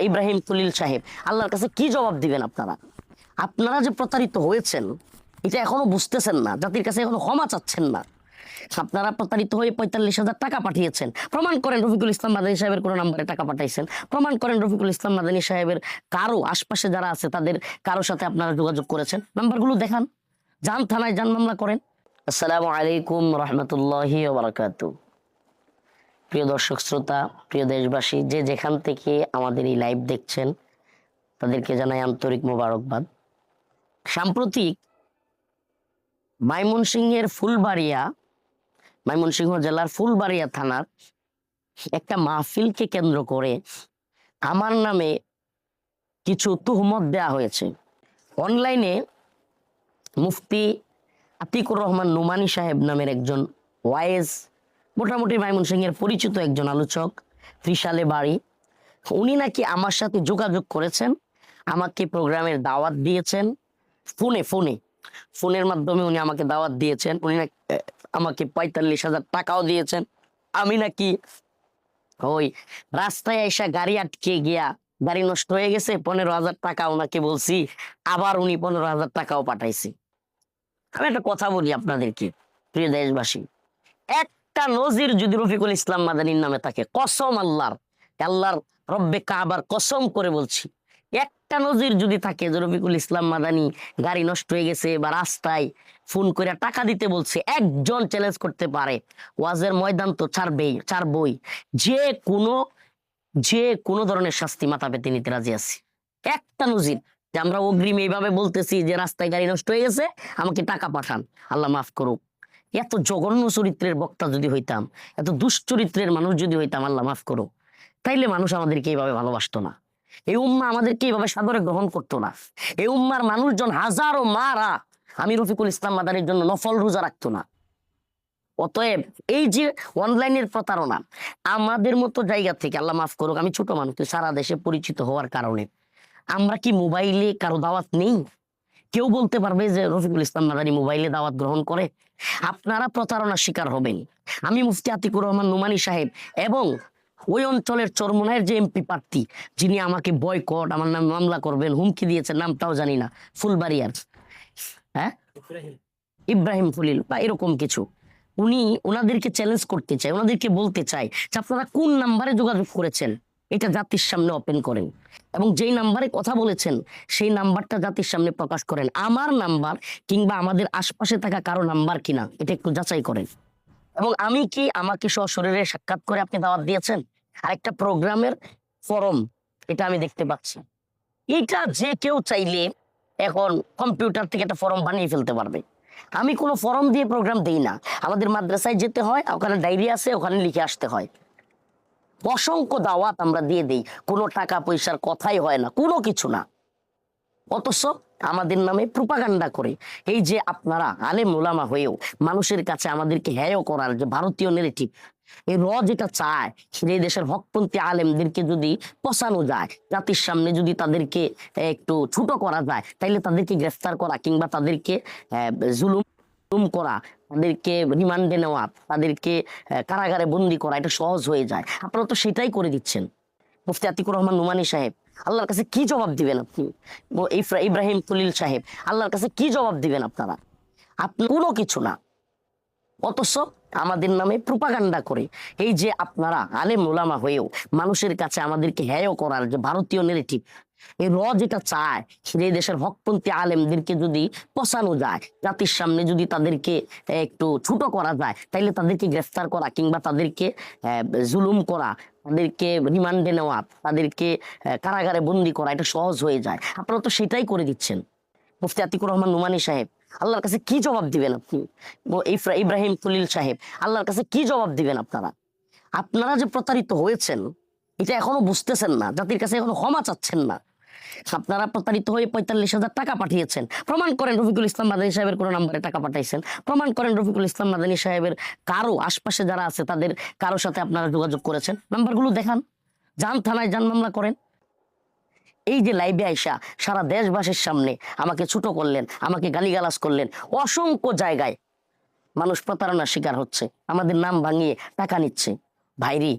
ইব্রাহিম খলিল সাহেব, আল্লাহর কাছে কি জবাব দিবেন আপনারা? আপনারা যে প্রতারিত হয়েছেন এটা এখনো বুঝতেছেন না, জাতির কাছে এখনো ক্ষমা চাচ্ছেন না। আপনারা প্রতারিত হয়ে 45,000 টাকা পাঠিয়েছেন, প্রমাণ করেন রফিকুল ইসলাম মাদানী সাহেবের কোন নাম্বারে টাকা পাঠাইছেন, প্রমাণ করেন রফিকুল ইসলাম মাদানী সাহেবের কারো আশপাশে যারা আছে তাদের কারোর সাথে আপনারা যোগাযোগ করেছেন, নাম্বারগুলো দেখান, যান থানায়, যান মামলা করেন। আসসালামু আলাইকুম রহমতুল্লাহি ওয়া বারাকাতুহু। প্রিয় দর্শক শ্রোতা, প্রিয় দেশবাসী, যে যেখান থেকে আমাদের এই লাইভ দেখছেন তাদেরকে জানাই আন্তরিক মোবারকবাদ। সাম্প্রতিক ময়মনসিংহ জেলার ফুলবাড়িয়া থানার একটা মাহফিলকে কেন্দ্র করে আমার নামে কিছু তুহমত দেয়া হয়েছে। অনলাইনে মুফতি আতিকুর রহমান নোমানী সাহেব নামের একজন ওয়াইজ, মোটামুটি ময়মনসিংহের পরিচিত একজন আলোচক, ত্রিশালে বাড়ি, উনি নাকি আমার সাথে যোগাযোগ করেছেন, আমাকে প্রোগ্রামের দাওয়াত দিয়েছেন ফোনের মাধ্যমে উনি আমাকে দাওয়াত দিয়েছেন। উনি আমাকে 45,000 টাকাও দিয়েছেন। আমি নাকি ওই রাস্তায় এসে গাড়ি আটকে গিয়া গাড়ি নষ্ট হয়ে গেছে, 15,000 টাকা ওনাকে বলছি, আবার উনি 15,000 টাকাও পাঠাইছে। আমি একটা কথা বলি আপনাদেরকে, প্রিয় দেশবাসী, একটা নজির যদি রফিকুল ইসলাম মাদানীর নামে থাকে, কসম আল্লাহর রব্বে কাবার কসম করে বলছি, একটা নজির যদি থাকে যে রফিকুল ইসলাম মাদানী গাড়ি নষ্ট হয়ে গেছে বা রাস্তায় ফোন করে টাকা দিতে বলছে, একজন চ্যালেঞ্জ করতে পারে, ওয়াজের ময়দান তো ছাড়বই, যে কোনো ধরনের শাস্তি মাথা পেতে নিতে রাজি আছি। একটা নজির যে আমরা অগ্রিম এইভাবে বলতেছি যে রাস্তায় গাড়ি নষ্ট হয়ে গেছে, আমাকে টাকা পাঠান, আল্লাহ মাফ করুক। এত জঘন্য চরিত্রের বক্তা যদি হইতাম, এত দুশ্চরিত্রের মানুষ যদি হইতাম, আল্লাহ মাফ করো, তাইলে মানুষ আমাদেরকে এইভাবে ভালোবাসতো না, এই উম্মা আমাদেরকে এইভাবে সাদরে গ্রহণ করতো না, এই উম্মার মানুষজন হাজারো মারা আমি রফিকুল ইসলাম মাদানীর জন্য নফল রোজা রাখতো না। অতএব এই যে অনলাইনের প্রতারণা, আমাদের মতো জায়গা থেকে, আল্লাহ মাফ করুক, আমি ছোট মানুষ, সারা দেশে পরিচিত হওয়ার কারণে আমরা কি মোবাইলে কারো দাওয়াত নেই? কেউ বলতে পারবে যে রফিকুল ইসলাম মাদানী মোবাইলে দাওয়াত গ্রহণ করে? আপনারা প্রতারণার শিকার হবেন। আমি মুফতি আতিকুর রহমান নোমানী সাহেব এবং ওই অঞ্চলের চরমোনাইয়ের যে এমপি প্রার্থী, যিনি আমাকে বয়কট, আমার নামে মামলা করবেন, হুমকি দিয়েছেন, নামটাও জানি না, ফুলবাড়িয়ার, হ্যাঁ, ইব্রাহিম খলিল বা এরকম কিছু, ওনাদেরকে চ্যালেঞ্জ করতে চাই, ওনাদেরকে বলতে চাই যে আপনারা কোন নাম্বারে যোগাযোগ করেছেন, এটা জাতির সামনে ওপেন করেন, এবং যেই নাম্বারে কথা বলেছেন সেই নাম্বারটা জাতির সামনে প্রকাশ করেন। আমার নাম্বার কিংবা আমাদের আশপাশে থাকা কারো নাম্বার কিনা এটা একটু যাচাই করেন। এবং আমাকে সশরীরে সাক্ষাৎ করে আপনি দাওয়াত দিয়েছেন, আরেকটা প্রোগ্রামের ফরম, এটা আমি দেখতে পাচ্ছি। এটা যে কেউ চাইলে এখন কম্পিউটার থেকে একটা ফরম বানিয়ে ফেলতে পারবে। আমি কোনো ফরম দিয়ে প্রোগ্রাম দেই না, আমাদের মাদ্রাসায় যেতে হয়, ওখানে ডায়েরি আছে, ওখানে লিখে আসতে হয়। অসংখ্য দাওয়াত আমরা দিয়ে দেই, কোনো টাকা পয়সার কথাই হয় না, কোনো কিছু না। অথচ আমাদের নামে প্রোপাগান্ডা করে, এই যে আপনারা আলেম ওলামা হয়েও মানুষের কাছে আমাদেরকে হেয় করার যে ভারতীয় নেগেটিভ, এই যেটা চায়, এই দেশের হকপন্থী আলেমদেরকে যদি পচানো যায়, জাতির সামনে যদি তাদেরকে একটু ছোট করা যায়, তাইলে তাদেরকে গ্রেফতার করা কিংবা তাদেরকে জুলুম করা, তাদেরকে রিমান্ডে নেওয়া, তাদেরকে কারাগারে বন্দি করা, এটা সহজ হয়ে যায়। আপনারা তো সেটাই করে দিচ্ছেন। মুফতি আতিকুর রহমান নোমানী সাহেব, আল্লাহর কাছে কি জবাব দিবেন আপনি? ইব্রাহিম খলিল সাহেব, আল্লাহর কাছে কি জবাব দিবেন আপনারা? আপনি কোনো কিছু না, অথচ আমাদের নামে প্রোপাগান্ডা করে, এই যে আপনারা আলেম ওলামা হয়েও মানুষের কাছে আমাদেরকে হেয় করার যে ভারতীয় নেগেটিভ, এই যেটা চায়, এই দেশের হকপন্থী আলেমদেরকে যদি পচানো যায়, জাতির সামনে যদি তাদেরকে একটু ছোট করা যায়, তাইলে তাদেরকে গ্রেফতার করা কিংবা তাদেরকে জুলুম করা, তাদেরকে রিমান্ডে নেওয়া, তাদেরকে কারাগারে বন্দি করা, এটা সহজ হয়ে যায়। আপনারা তো সেটাই করে দিচ্ছেন। মুফতি আতিকুর রহমান নোমানী সাহেব, আল্লাহর কাছে কি জবাব দিবেন আপনি? ইব্রাহিম খলিল সাহেব, আল্লাহর কাছে কি জবাব দিবেন আপনারা? আপনারা যে প্রতারিত হয়েছেন এটা এখনো বুঝতেছেন না, জাতির কাছে এখনো ক্ষমা চাচ্ছেন না। আপনারা প্রতারিত হয়ে 45,000 টাকা পাঠিয়েছেন, প্রমাণ করেন রফিকুল ইসলাম মাদানী সাহেবের কোন নাম্বারে টাকা পাঠাইছেন, প্রমাণ করেন রফিকুল ইসলাম মাদানী সাহেবের কারো আশপাশে যারা আছে তাদের কারোর সাথে আপনারা যোগাযোগ করেছেন, নাম্বারগুলো দেখান, যান থানায়, যান মামলা করেন। এই যে লাইভে আইসা সারা দেশবাসীর সামনে আমাকে ছোট করলেন, আমাকে গালিগালাজ করলেন, অসংখ্য জায়গায় মানুষ প্রতারণার শিকার হচ্ছে, আমাদের নাম ভাঙিয়ে টাকা নিচ্ছে। ভাইরি,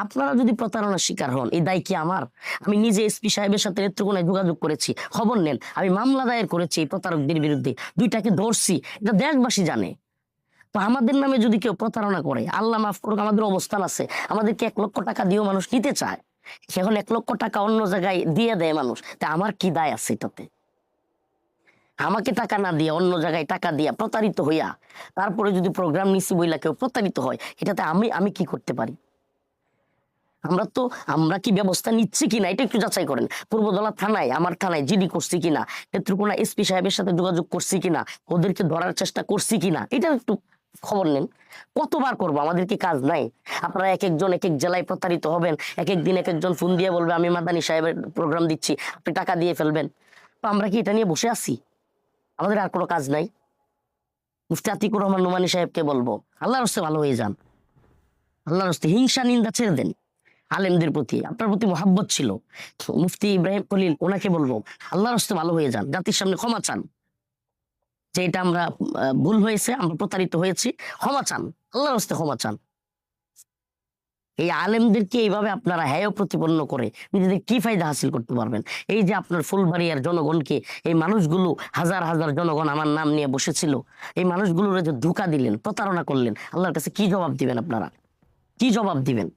আপনারা যদি প্রতারণার শিকার হন, এই দায় কি আমার? আমি নিজে এসপি সাহেবের সাথে নেত্রকোনায় যোগাযোগ করেছি, খবর নেন, আমি মামলা দায়ের করেছি এই প্রতারকদের বিরুদ্ধে, দুইটাকে ধরছি, এটা দেশবাসী জানে। তো আমাদের নামে যদি কেউ প্রতারণা করে, আল্লাহ মাফ করুক, আমাদের অবস্থান আছে, আমাদেরকে 1 লক্ষ টাকা দিয়েও মানুষ নিতে চায়, এখন 1 লক্ষ টাকা অন্য জায়গায় দিয়ে দেয় মানুষ, তা আমার কি দায় আছে এটাতে? আমাকে টাকা না দিয়ে অন্য জায়গায় টাকা দিয়া প্রতারিত হইয়া তারপরে যদি প্রোগ্রাম নিছি বইলা কেউ প্রতারিত হয়, এটাতে আমি আমি কি করতে পারি? আমরা কি ব্যবস্থা নিচ্ছি কিনা এটা একটু যাচাই করেন। পূর্বদলা থানায়, আমার থানায় জিডি করছি কিনা, নেত্রকোনা এসপি সাহেবের সাথে যোগাযোগ করছি কিনা, ওদেরকে ধরার চেষ্টা করছি কিনা, এটা একটু খবর নেন। কতবার করবো? আমাদের কি কাজ নাই? আপনারা এক একজন এক এক জেলায় প্রতারিত হবেন, এক এক দিন এক একজন ফোন দিয়ে বলবে আমি মাদানী সাহেবের প্রোগ্রাম দিচ্ছি, আপনি টাকা দিয়ে ফেলবেন। তো আমরা কি এটা নিয়ে বসে আছি? আমাদের আর কোনো কাজ নাই? মুফতি আতিকুর রহমান নোমানী সাহেবকে বলবো, আল্লাহর রাস্তে ভালো হয়ে যান, আল্লাহর রাস্তে হিংসা নিন্দা ছেড়ে দেন। আলেমদের প্রতি আপনার প্রতি মহাব্বত ছিল, মুফতি ইব্রাহিম খলিল, ওনাকে বলবো আল্লাহর রাস্তে ভালো হয়ে যান, জাতির সামনে ক্ষমা চান, যে এটা আমরা ভুল হয়েছে, আমরা প্রতারিত হয়েছি, ক্ষমা চান, আল্লাহর রাস্তে ক্ষমা চান। এই আলেমদেরকে এইভাবে আপনারা হেয় প্রতিপন্ন করে নিজেদের কি ফায়দা হাসিল করতে পারবেন? এই যে আপনার ফুলবাড়িয়ার জনগণকে, এই মানুষগুলো হাজার হাজার জনগণ আমার নাম নিয়ে বসেছিল, এই মানুষগুলোর যে ধোঁকা দিলেন, প্রতারণা করলেন, আল্লাহর কাছে কি জবাব দিবেন? আপনারা কি জবাব দিবেন?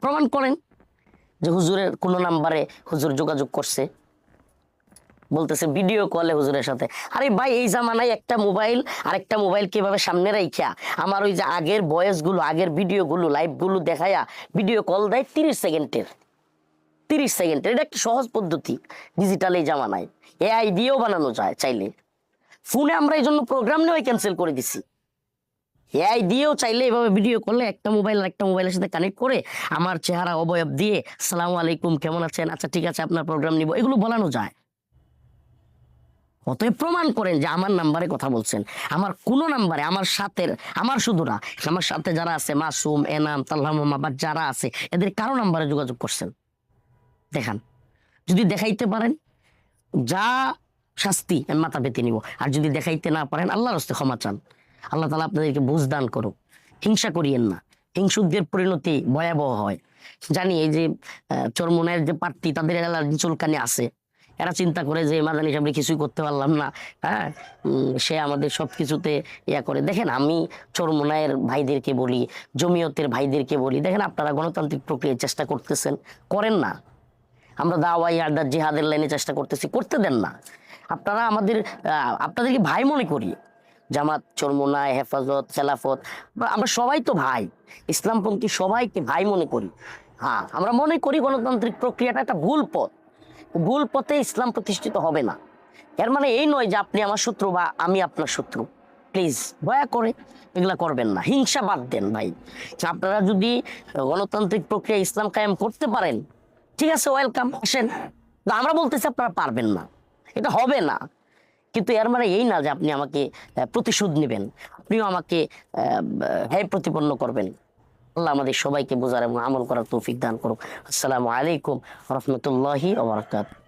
প্রমাণ করেন যে হুজুরের কোন নাম্বারে হুজুর যোগাযোগ করছে, বলতেছে ভিডিও কলে হুজুরের সাথে। আরে ভাই, এই জামানায় একটা মোবাইল আর একটা মোবাইল কিভাবে সামনে রাইখা আমার ওই যে আগের ভয়েস গুলো, আগের ভিডিও গুলো, লাইভ গুলো দেখায়া ভিডিও কল দেয় 30 সেকেন্ডের, 30 সেকেন্ডের। এটা একটা সহজ পদ্ধতি ডিজিটাল এই জামানায়, এআই দিয়েও বানানো যায় চাইলে। ফোনে আমরা এই জন্য প্রোগ্রাম নিয়ে ক্যান্সেল করে দিছি। এআই দিয়েও চাইলে এভাবে ভিডিও করলে একটা মোবাইল আর একটা মোবাইলের সাথে কানেক্ট করে আমার চেহারা অবয়ব দিয়ে সালামু আলাইকুম, কেমন আছেন, আচ্ছা ঠিক আছে আপনার প্রোগ্রাম নিব, এগুলো বলানো যায়। অতএব প্রমাণ করেন যে আমার নাম্বারে কথা বলছেন, আমার কোন নাম্বারে, আমার সাথে, আমার শুধু না, আমার সাথে যারা আছে, মাসুম, এনাম, তাল্লাহ মোহাম্মদ যারা আছে, এদের কারো নাম্বারে যোগাযোগ করছেন দেখান। যদি দেখাইতে পারেন, যা শাস্তি আমি মাথা পেতে নিব, আর যদি দেখাইতে না পারেন আল্লাহর রাস্তে ক্ষমা চান। আল্লাহ তাআলা আপনাদেরকে বুঝ দান করুক। হিংসা করিয়েন না, হিংসুকদের পরিণতি ভয়াবহ হয়। জানি এই যে চরমোনাইয়ের যে প্রার্থী, তাদের অ্যালার্জি চুলকানি আছে, এরা চিন্তা করে যে মাদানী সাহেব কিছুই করতে পারলাম না, হ্যাঁ, সে আমাদের সবকিছুতে ইয়া করে। দেখেন, আমি চরমোনাইয়ের ভাইদেরকে বলি, জমিয়তের ভাইদেরকে বলি, দেখেন আপনারা গণতান্ত্রিক প্রক্রিয়ায় চেষ্টা করতেছেন, করেন না। আমরা দাওয়াই আড্ডা জিহাদের লাইনে চেষ্টা করতেছি, করতে দেন না। আপনারা আপনাদেরকে ভাই মনে করি, জামাত, চরমোনাই, হেফাজত, খেলাফত, আমরা সবাই তো ভাই, ইসলামপন্থী সবাইকে ভাই মনে করি। হ্যাঁ, আমরা মনে করি গণতান্ত্রিক প্রক্রিয়াটা একটা ভুল পথ, ভুল পথে ইসলাম প্রতিষ্ঠিত হবে না। এর মানে এই নয় যে আপনি আমার শত্রু বা আমি আপনার শত্রু। প্লিজ দয়া করে এগুলা করবেন না, হিংসা বাদ দেন ভাই। আপনারা যদি গণতান্ত্রিক প্রক্রিয়া ইসলাম কায়েম করতে পারেন, ঠিক আছে, ওয়েলকাম, আসেন। আমরা বলতেছি আপনারা পারবেন না, এটা হবে না। কিন্তু এর মানে এই না যে আপনি আমাকে প্রতিশোধ নেবেন, আপনিও আমাকে হ্যায় প্রতিপন্ন করবেন। আল্লাহ আমাদের সবাইকে বোঝার এবং আমল করার তৌফিক দান করুক। আসসালামু আলাইকুম ওয়া রাহমাতুল্লাহি ওয়া বারাকাতুহু।